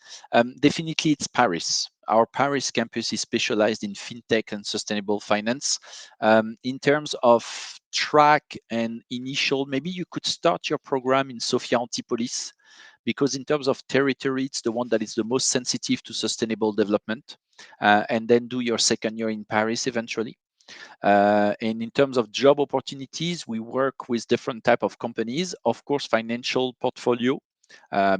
definitely it's Paris. Our Paris campus is specialized in fintech and sustainable finance. In terms of track and initial, maybe you could start your program in Sophia Antipolis because in terms of territory, it's the one that is the most sensitive to sustainable development, and then do your second year in Paris eventually. And in terms of job opportunities, we work with different type of companies. Of course, financial portfolio,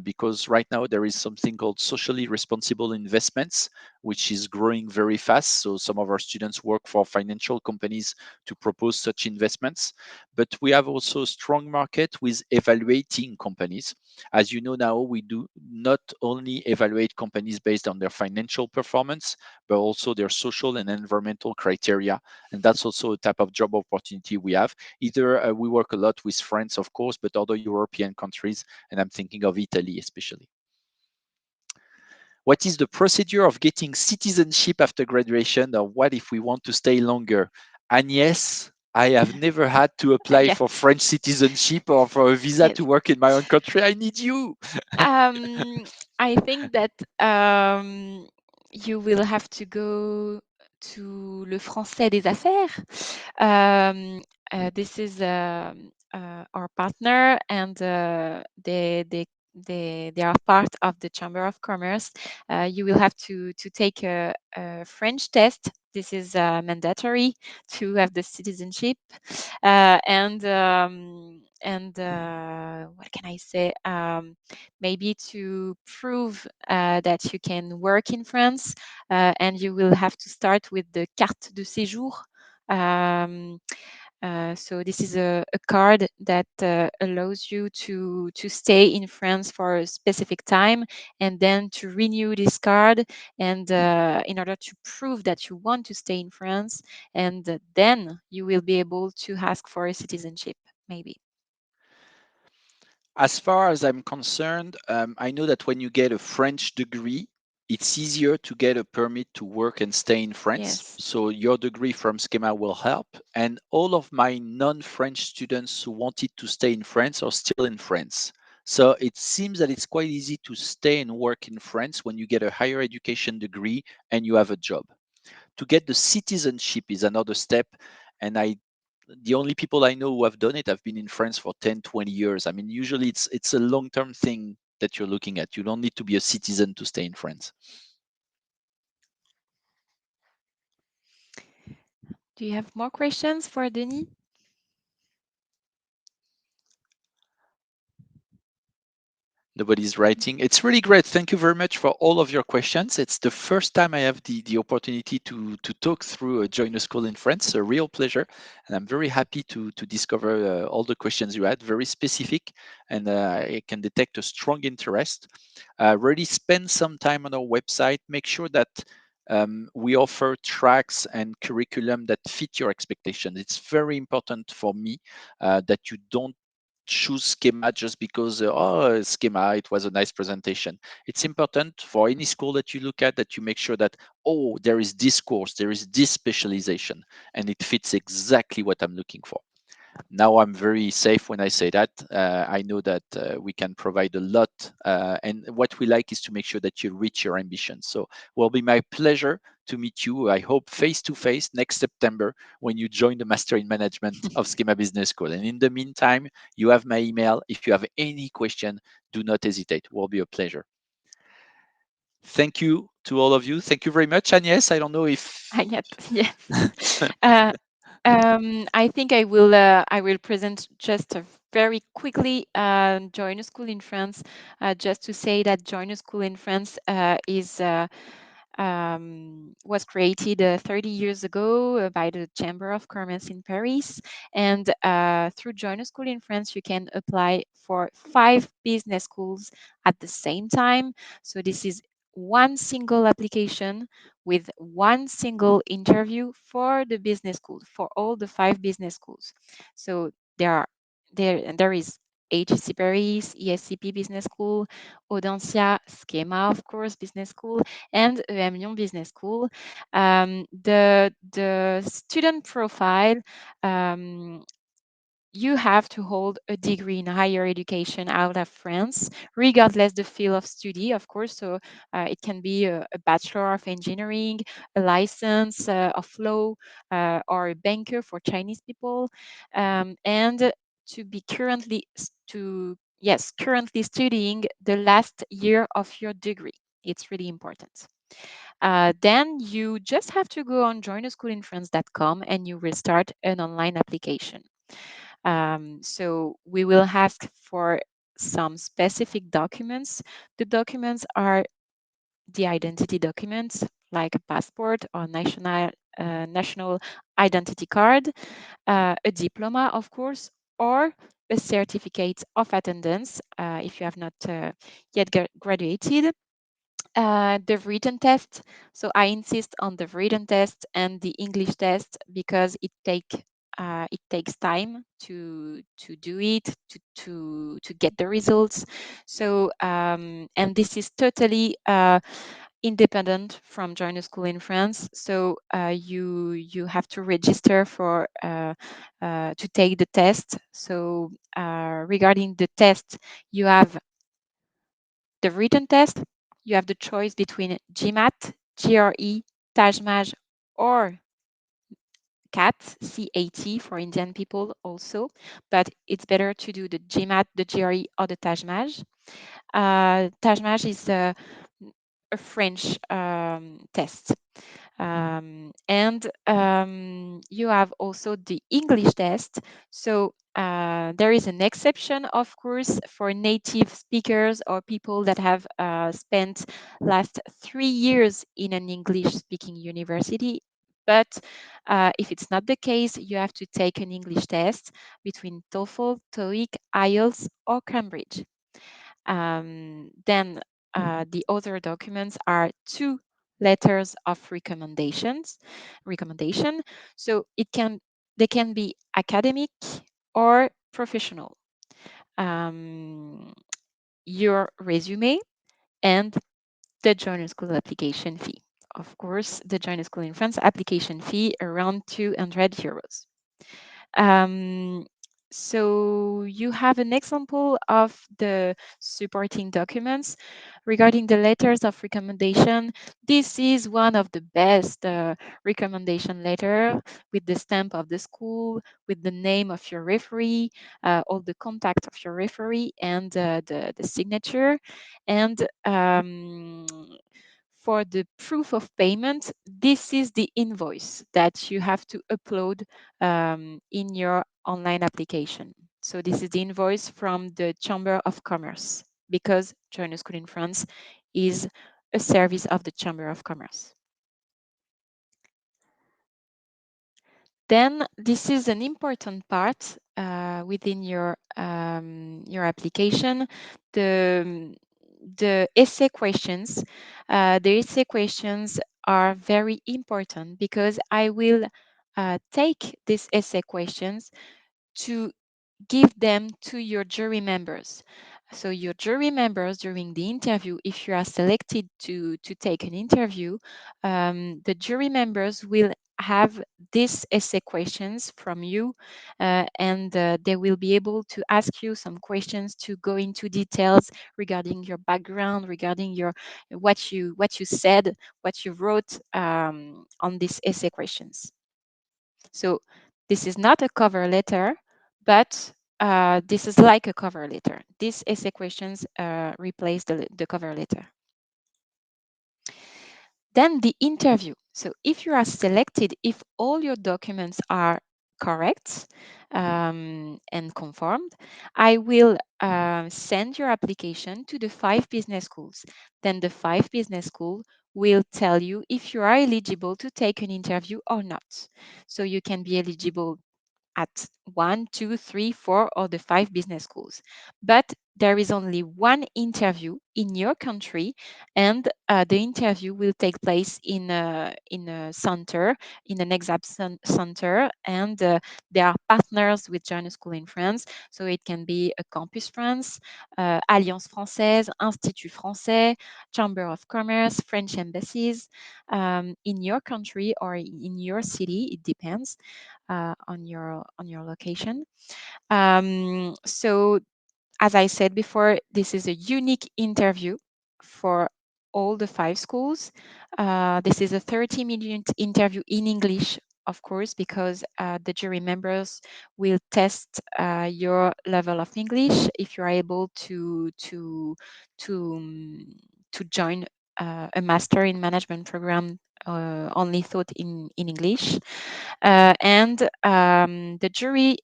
because right now there is something called socially responsible investments, which is growing very fast. So some of our students work for financial companies to propose such investments. But we have also a strong market with evaluating companies. As you know now, we do not only evaluate companies based on their financial performance, but also their social and environmental criteria. And that's also a type of job opportunity we have. Either we work a lot with France, of course, but other European countries, and I'm thinking of Italy especially. What is the procedure of getting citizenship after graduation, or what if we want to stay longer? And yes, I have never had to apply Yes. for French citizenship or for a visa Yes. to work in my own country. I need you. Um, I think that you will have to go to Le Français des Affaires. This is our partner, and they are part of the Chamber of Commerce. You will have to take a French test. This is mandatory to have the citizenship, and what can I say? Maybe to prove that you can work in France, and you will have to start with the carte de séjour. Um, so this is a card that allows you to stay in France for a specific time, and then to renew this card, and in order to prove that you want to stay in France, and then you will be able to ask for a citizenship, maybe. As far as I'm concerned, I know that when you get a French degree, it's easier to get a permit to work and stay in France. Yes. So your degree from Schema will help. And all of my non-French students who wanted to stay in France are still in France. So it seems that it's quite easy to stay and work in France when you get a higher education degree and you have a job. To get the citizenship is another step. And the only people I know who have done it have been in France for 10, 20 years. I mean, usually it's a long-term thing that you're looking at. You don't need to be a citizen to stay in France. Do you have more questions for Denis? Nobody's writing. It's really great. Thank you very much for all of your questions. It's the first time I have the opportunity to talk through a joiner school in France. A real pleasure, and I'm very happy to discover all the questions you had. Very specific, and I can detect a strong interest. Really spend some time on our website. Make sure that we offer tracks and curriculum that fit your expectations. It's very important for me that you don't choose Schema just because Schema, it was a nice presentation. It's important for any school that you look at that you make sure that, oh, there is this course, there is this specialization, and it fits exactly what I'm looking for. Now I'm very safe when I say that. I know that we can provide a lot, and what we like is to make sure that you reach your ambitions. So, it will be my pleasure to meet you. I hope face to face next September when you join the Master in Management of Schema Business School. And in the meantime, you have my email. If you have any question, do not hesitate. It will be a pleasure. Thank you to all of you. Thank you very much, Agnès. I don't know if I get yes. Uh, I think I will present just very quickly Join a School in France, just to say that Join a School in France is was created 30 years ago by the Chamber of Commerce in Paris. And through Join a School in France, you can apply for 5 business schools at the same time. So this is one single application with one single interview for the business school, for all the 5 business schools. So there is HEC Paris, ESCP Business School, Audencia, Schema, of course, Business School, and MiM Business School. The student profile, um, you have to hold a degree in higher education out of France, regardless the field of study, of course. So it can be a bachelor of engineering, a license of law, or a banker for Chinese people, and to be currently studying the last year of your degree. It's really important. Then you just have to go on joinasschoolinfrance.com and you will start an online application. So we will ask for some specific documents. The documents are the identity documents like a passport or national identity card, a diploma, of course, or a certificate of attendance if you have not yet graduated. The written test. So I insist on the written test and the English test because it takes time to do it to get the results. So and this is totally independent from Join a School in France. So you have to register for to take the test. So regarding the test, you have the written test, you have the choice between GMAT, GRE, TAJMAJ, or CAT, CAT for Indian people also, but it's better to do the GMAT, the GRE, or the TAJMAJ. TAJMAJ is a French test. And you have also the English test. So there is an exception, of course, for native speakers or people that have spent last 3 years in an English-speaking university. But if it's not the case, you have to take an English test between TOEFL, TOEIC, IELTS, or Cambridge. Then the other documents are 2 letters of recommendation. So they can be academic or professional. Um, your resume and the joiner school application fee. Of course, the joiner school in France application fee around €200. Um, so you have an example of the supporting documents regarding the letters of recommendation. This is one of the best recommendation letter with the stamp of the school, with the name of your referee, all the contact of your referee, and the signature. And for the proof of payment, this is the invoice that you have to upload in your online application. So this is the invoice from the Chamber of Commerce. because Join a School in France is a service of the Chamber of Commerce. Then this is an important part within your application. The the essay questions. The essay questions are very important because I will take these essay questions to give them to your jury members. So your jury members during the interview, if you are selected to take an interview, the jury members will have these essay questions from you, and they will be able to ask you some questions to go into details regarding your background, regarding your what you said, what you wrote on these essay questions. So this is not a cover letter, but this is like a cover letter. These essay questions replace the cover letter. Then the interview. So if you are selected, if all your documents are correct and conformed, I will send your application to the 5 business schools. Then the 5 business school will tell you if you are eligible to take an interview or not. So you can be eligible at 1, 2, 3, 4, or the 5 business schools. But there is only one interview in your country, and the interview will take place in a center, in an exam center, and they are partners with Join a School in France. So it can be a Campus France, Alliance Française, Institut Français, Chamber of Commerce, French embassies in your country or in your city. It depends on your location. So as I said before, this is a unique interview for all the 5 schools. This is a 30-minute interview in English, of course, because the jury members will test your level of English if you are able to um, to join a master in management program only taught in English. And the jury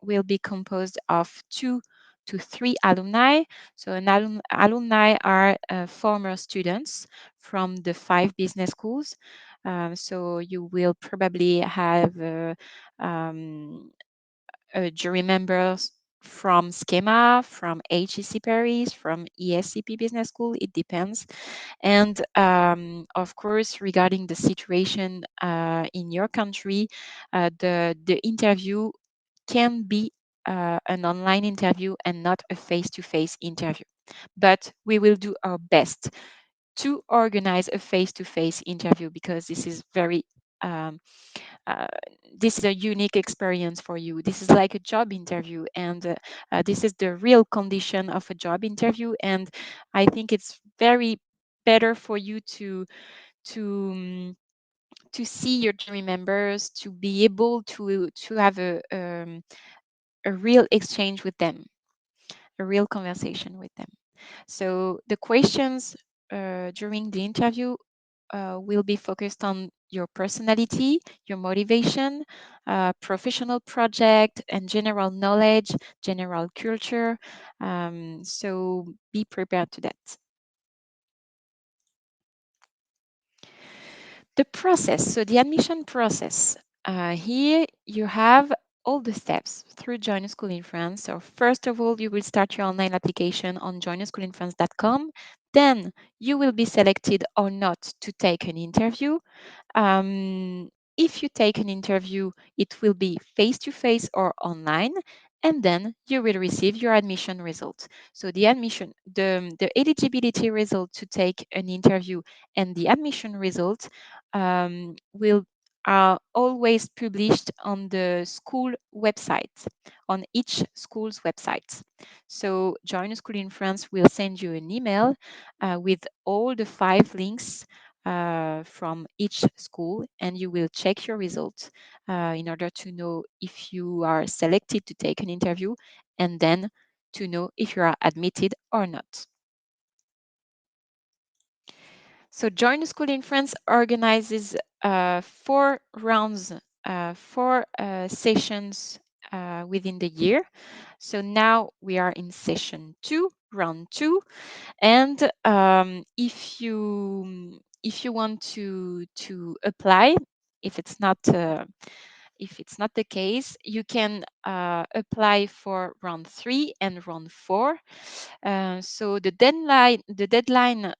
will be composed of 2 to 3 alumni. So alumni are former students from the 5 business schools. So you will probably have jury members from Schema, from HEC Paris, from ESCP Business School. It depends. And of course, regarding the situation in your country, the interview can be an online interview and not a face-to-face interview. But we will do our best to organize a face-to-face interview because this is very um, uh, this is a unique experience for you. This is like a job interview, and this is the real condition of a job interview. And I think it's very better for you to to see your jury members, to be able to have a real exchange with them, a real conversation with them. So the questions during the interview will be focused on your personality, your motivation, professional project, and general knowledge, general culture. So be prepared to that. The process, so the admission process. Here you have all the steps through Join a School in France. So first of all, you will start your online application on joinasschoolinfrance.com. Then you will be selected or not to take an interview. Um, if you take an interview, it will be face to face or online, and then you will receive your admission result. So the eligibility result to take an interview and the admission result will are always published on the school website, on each school's website. So Join a School in France will send you an email with all the 5 links from each school, and you will check your results in order to know if you are selected to take an interview, and then to know if you are admitted or not. So Join a School in France organizes 4 rounds, 4 sessions within the year. So now we are in session 2, round 2. And if you want to apply, if it's not the case, you can apply for round 3 and round 4. So the deadline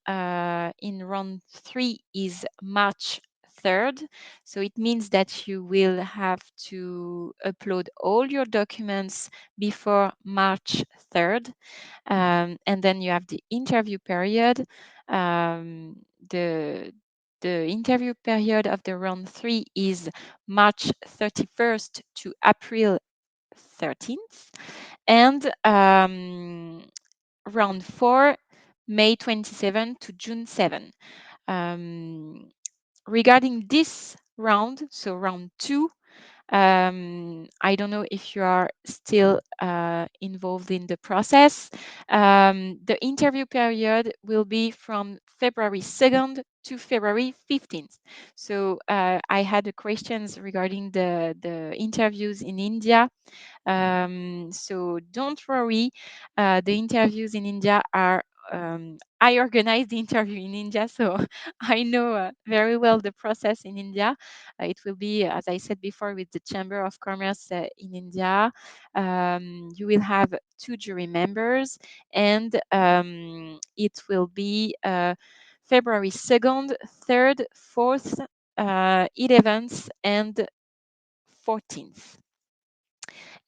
in round 3 is March 3rd. So it means that you will have to upload all your documents before March 3rd. And then you have the interview period. Um, the the interview period of the round 3 is March 31st to April 13th. And round 4, May 27 to June 7. Um, Regarding this round, so round 2, I don't know if you are still involved in the process. The interview period will be from February 2nd to February 15th. So I had the questions regarding the interviews in India. So don't worry, the interviews in India are I organized the interview in India, so I know very well the process in India. It will be, as I said before, with the Chamber of Commerce in India. You will have 2 jury members, and it will be February 2nd, 3rd, 4th, 11th, and 14th.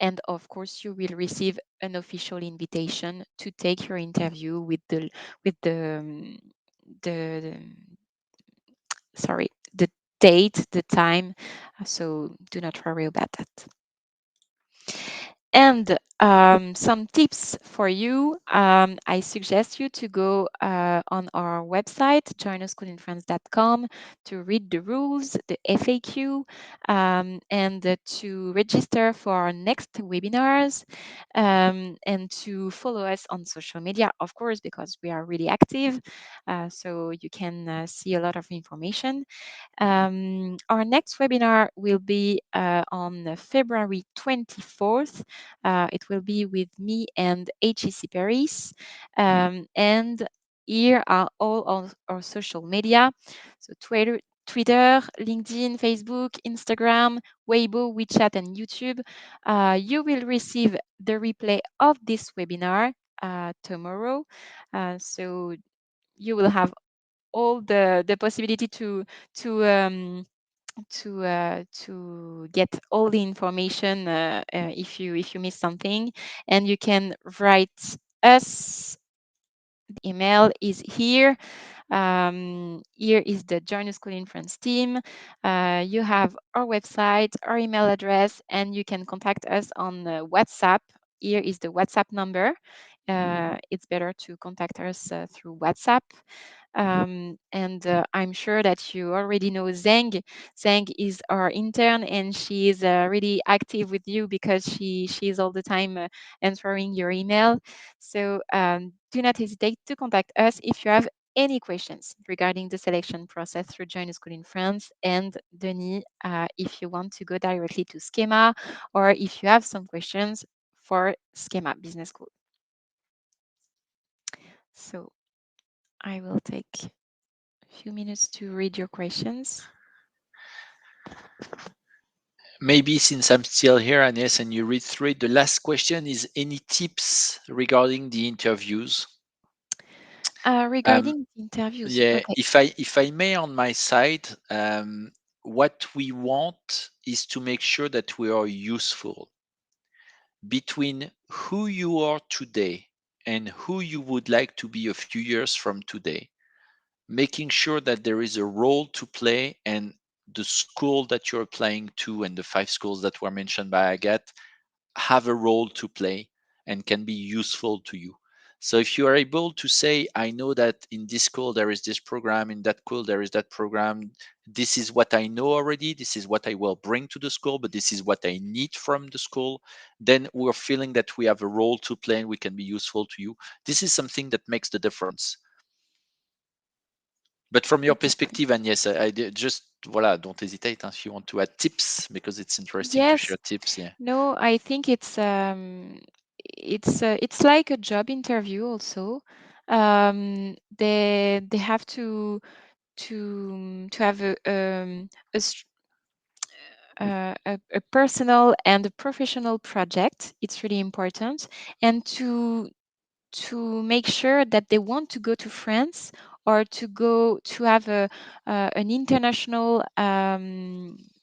And of course, you will receive an official invitation to take your interview with the sorry, the date, the time. So do not worry about that. And some tips for you. I suggest you to go on our website, joinasschoolinfrance.com, to read the rules, the FAQ, and to register for our next webinars, and to follow us on social media, of course, because we are really active. So you can see a lot of information. Our next webinar will be on February 24th. It will be with me and HEC Paris. And here are all of our social media. So Twitter, LinkedIn, Facebook, Instagram, Weibo, WeChat, and YouTube. You will receive the replay of this webinar tomorrow. So you will have all the possibility to get all the information if you miss something, and you can write us. The email is here. Here is the Join School in France team. You have our website, our email address, and you can contact us on WhatsApp. Here is the WhatsApp number. It's better to contact us through WhatsApp. And I'm sure that you already know Zeng. Zeng is our intern, and she is really active with you because she is all the time answering your email. So do not hesitate to contact us if you have any questions regarding the selection process through Join a School in France. And Denis, if you want to go directly to Schema, or if you have some questions for Schema Business School. So I will take a few minutes to read your questions. Maybe since I'm still here, Agnes, and you read through it, the last question is any tips regarding the interviews? Um, Regarding interviews, yeah, okay. if I may, on my side, what we want is to make sure that we are useful between who you are today and who you would like to be a few years from today, making sure that there is a role to play, and the school that you're applying to and the 5 schools that were mentioned by Agathe have a role to play and can be useful to you. So if you are able to say, I know that in this school there is this program, in that school there is that program, this is what I know already, this is what I will bring to the school, but this is what I need from the school, then we're feeling that we have a role to play and we can be useful to you. This is something that makes the difference. But from your Okay. perspective, and yes, just voilà, don't hesitate if you want to add tips because it's interesting to Yes. share tips. Yeah. No, I think it's like a job interview also. They have to have a, a personal and a professional project. It's really important, and to make sure that they want to go to France or to go to have an international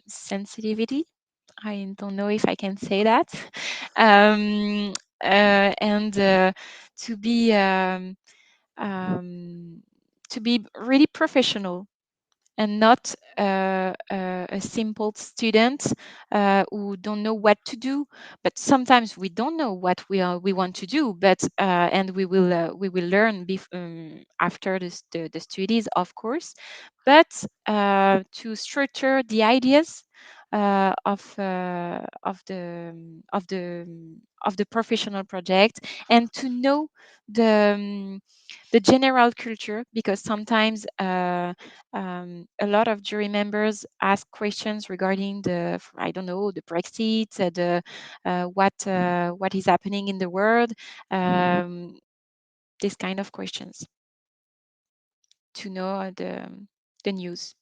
sensitivity. I don't know if I can say that. um, and um, to be really professional and not a simple student who don't know what to do. But sometimes we don't know what we want to do, but and we will learn after the studies, of course. But to structure the ideas of the professional project, and to know the general culture, because sometimes a lot of jury members ask questions regarding I don't know, the Brexit, what is happening in the world, um, this kind of questions, to know the news.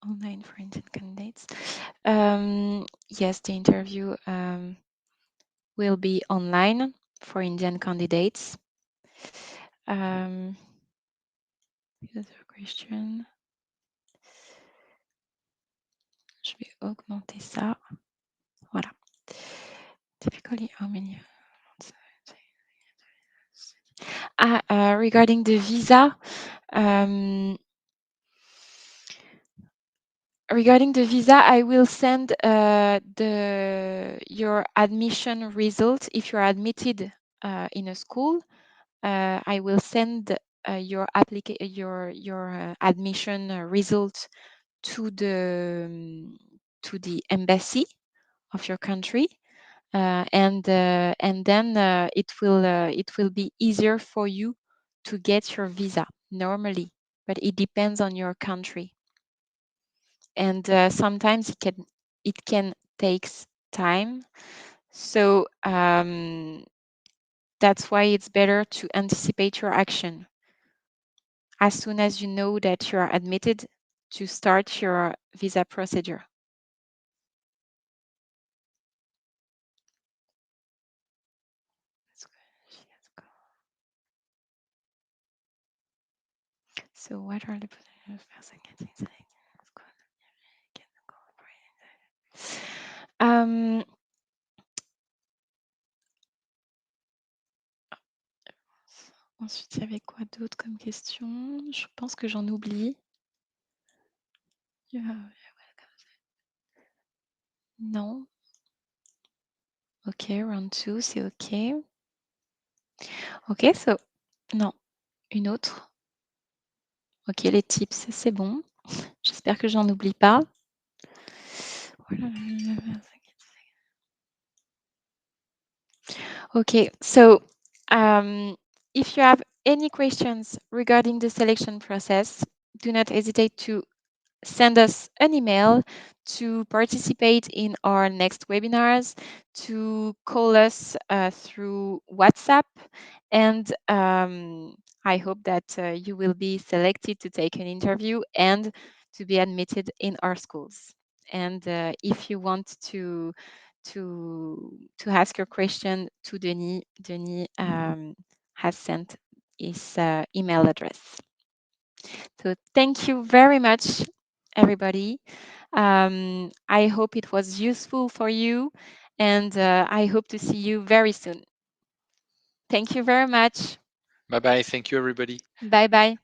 Online for Indian candidates. Yes, the interview will be online for Indian candidates. Here's a question. Je vais augmenter ça. Voilà. Typically, how many? Regarding the visa, I will send your admission result. If you're admitted in a school, I will send your admission result to the embassy of your country, and then it will be easier for you to get your visa normally, but it depends on your country, and sometimes it can takes time. So that's why it's better to anticipate your action as soon as you know that you are admitted, to start your visa procedure. So what are the potential person getting selected? Ensuite, il y avait quoi d'autre comme question? Je pense que j'en oublie. Non. Ok, round 2, c'est ok. Ok, so, non, une autre. Ok, les tips, c'est bon. J'espère que j'en oublie pas. Okay, so if you have any questions regarding the selection process, do not hesitate to send us an email, to participate in our next webinars, to call us through WhatsApp, and I hope that you will be selected to take an interview and to be admitted in our schools. And if you want to ask your question to Denis, has sent his email address. So thank you very much, everybody. I hope it was useful for you, and I hope to see you very soon. Thank you very much. Bye bye. Thank you, everybody. Bye bye.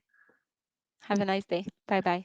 Have a nice day. Bye bye.